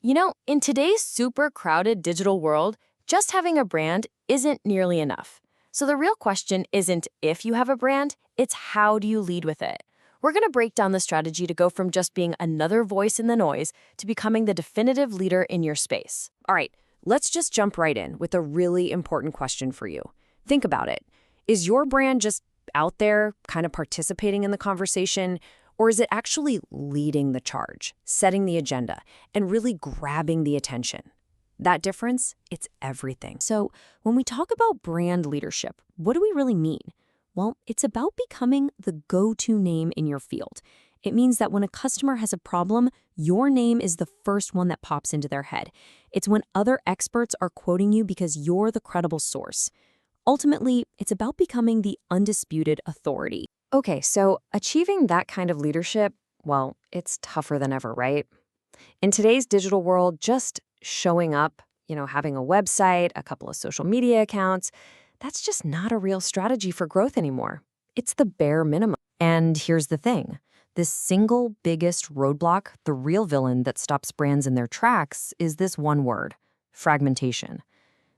In today's super crowded digital world, just having a brand isn't nearly enough. So the real question isn't if you have a brand, it's how do you lead with it. We're going to break down the strategy to go from just being another voice in the noise to becoming the definitive leader in your space. All right, let's just jump right in with a really important question for you. Think about it. Is your brand just out there, kind of participating in the conversation, or is it actually leading the charge, setting the agenda, and really grabbing the attention? That difference, it's everything. So when we talk about brand leadership, what do we really mean? Well, it's about becoming the go-to name in your field. It means that when a customer has a problem, your name is the first one that pops into their head. It's when other experts are quoting you because you're the credible source. Ultimately, it's about becoming the undisputed authority. Okay, so achieving that kind of leadership, well, it's tougher than ever, right? In today's digital world, just showing up, having a website, a couple of social media accounts, that's just not a real strategy for growth anymore. It's the bare minimum. And here's the thing. The single biggest roadblock, the real villain that stops brands in their tracks, is this one word: fragmentation.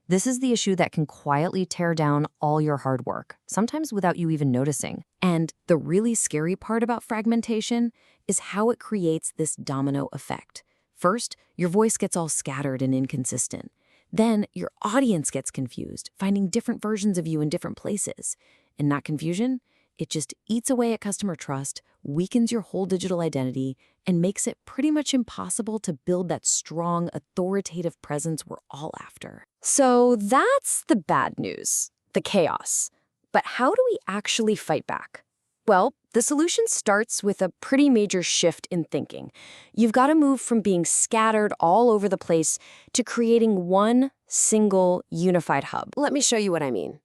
This is the issue that can quietly tear down all your hard work, sometimes without you even noticing. And the really scary part about fragmentation is how it creates this domino effect. First, your voice gets all scattered and inconsistent. Then your audience gets confused, finding different versions of you in different places. And that confusion, it just eats away at customer trust, weakens your whole digital identity, and makes it pretty much impossible to build that strong, authoritative presence we're all after. So that's the bad news, the chaos. But how do we actually fight back? Well, the solution starts with a pretty major shift in thinking. You've got to move from being scattered all over the place to creating one single unified hub. Let me show you what I mean.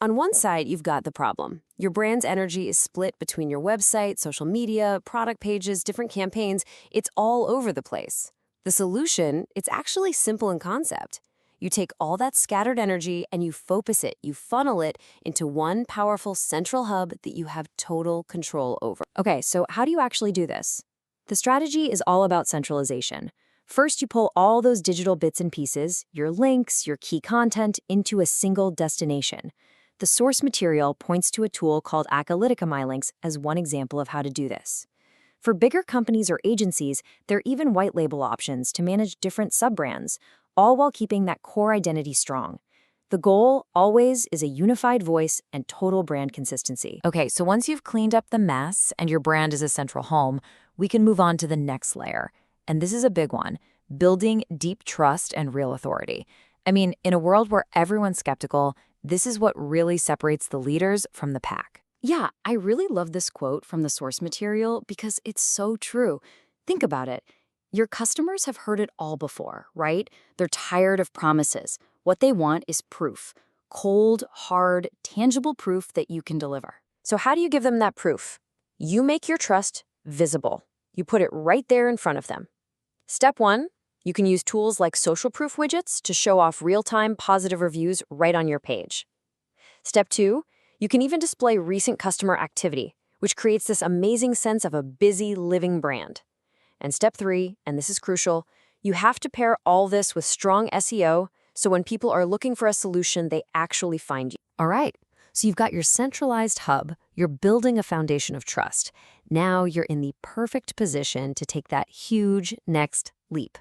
On one side, you've got the problem. Your brand's energy is split between your website, social media, product pages, different campaigns. It's all over the place. The solution, it's actually simple in concept. You take all that scattered energy and you focus it, you funnel it into one powerful central hub that you have total control over. Okay, so how do you actually do this? The strategy is all about centralization. First, you pull all those digital bits and pieces, your links, your key content, into a single destination. The source material points to a tool called Acalytica MyLinks as one example of how to do this. For bigger companies or agencies, there are even white label options to manage different sub-brands, all while keeping that core identity strong. The goal always is a unified voice and total brand consistency. Okay, so once you've cleaned up the mess and your brand is a central home, we can move on to the next layer. And this is a big one: building deep trust and real authority. I mean, in a world where everyone's skeptical, this is what really separates the leaders from the pack. Yeah, I really love this quote from the source material because it's so true. Think about it. Your customers have heard it all before, right? They're tired of promises. What they want is proof. Cold, hard, tangible proof that you can deliver. So how do you give them that proof? You make your trust visible. You put it right there in front of them. Step 1, you can use tools like social proof widgets to show off real-time positive reviews right on your page. Step 2, you can even display recent customer activity, which creates this amazing sense of a busy, living brand. And step 3, and this is crucial, you have to pair all this with strong SEO, so when people are looking for a solution, they actually find you. All right, so you've got your centralized hub, you're building a foundation of trust. Now you're in the perfect position to take that huge next leap.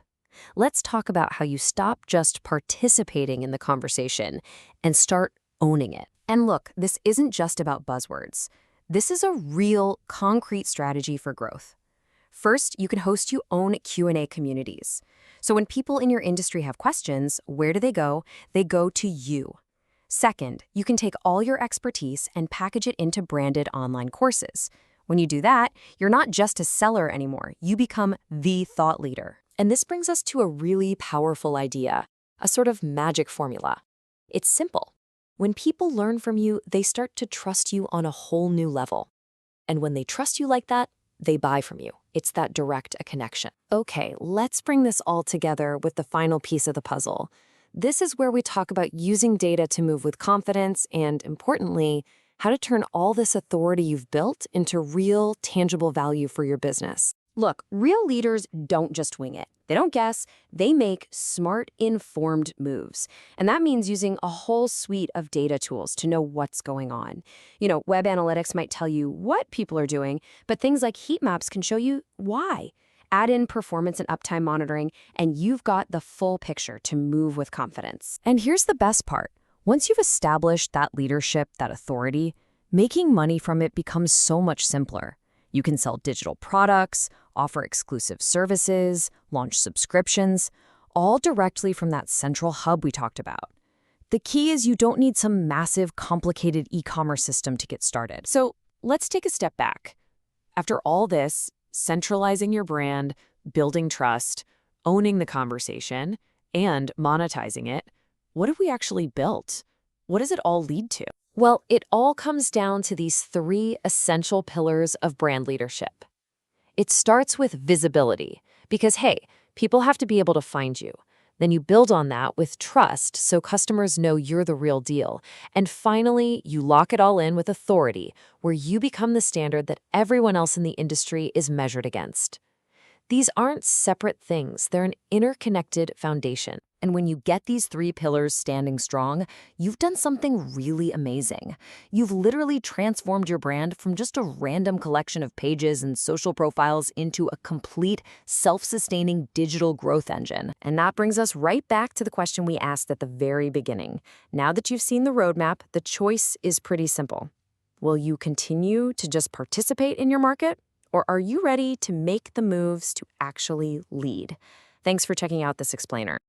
Let's talk about how you stop just participating in the conversation and start owning it. And look, this isn't just about buzzwords. This is a real, concrete strategy for growth. First, you can host your own Q&A communities. So when people in your industry have questions, where do they go? They go to you. Second, you can take all your expertise and package it into branded online courses. When you do that, you're not just a seller anymore. You become the thought leader. And this brings us to a really powerful idea, a sort of magic formula. It's simple. When people learn from you, they start to trust you on a whole new level. And when they trust you like that, they buy from you. It's that direct a connection. Okay, let's bring this all together with the final piece of the puzzle. This is where we talk about using data to move with confidence and, importantly, how to turn all this authority you've built into real, tangible value for your business. Look, real leaders don't just wing it. They don't guess, they make smart, informed moves. And that means using a whole suite of data tools to know what's going on. Web analytics might tell you what people are doing, but things like heat maps can show you why. Add in performance and uptime monitoring, and you've got the full picture to move with confidence. And here's the best part. Once you've established that leadership, that authority, making money from it becomes so much simpler. You can sell digital products, offer exclusive services, launch subscriptions, all directly from that central hub we talked about. The key is you don't need some massive, complicated e-commerce system to get started. So let's take a step back. After all this, centralizing your brand, building trust, owning the conversation, and monetizing it, what have we actually built? What does it all lead to? Well, it all comes down to these 3 essential pillars of brand leadership. It starts with visibility, because hey, people have to be able to find you. Then you build on that with trust so customers know you're the real deal. And finally, you lock it all in with authority, where you become the standard that everyone else in the industry is measured against. These aren't separate things, they're an interconnected foundation. And when you get these 3 pillars standing strong, you've done something really amazing. You've literally transformed your brand from just a random collection of pages and social profiles into a complete, self-sustaining digital growth engine. And that brings us right back to the question we asked at the very beginning. Now that you've seen the roadmap, the choice is pretty simple. Will you continue to just participate in your market? Or are you ready to make the moves to actually lead? Thanks for checking out this explainer.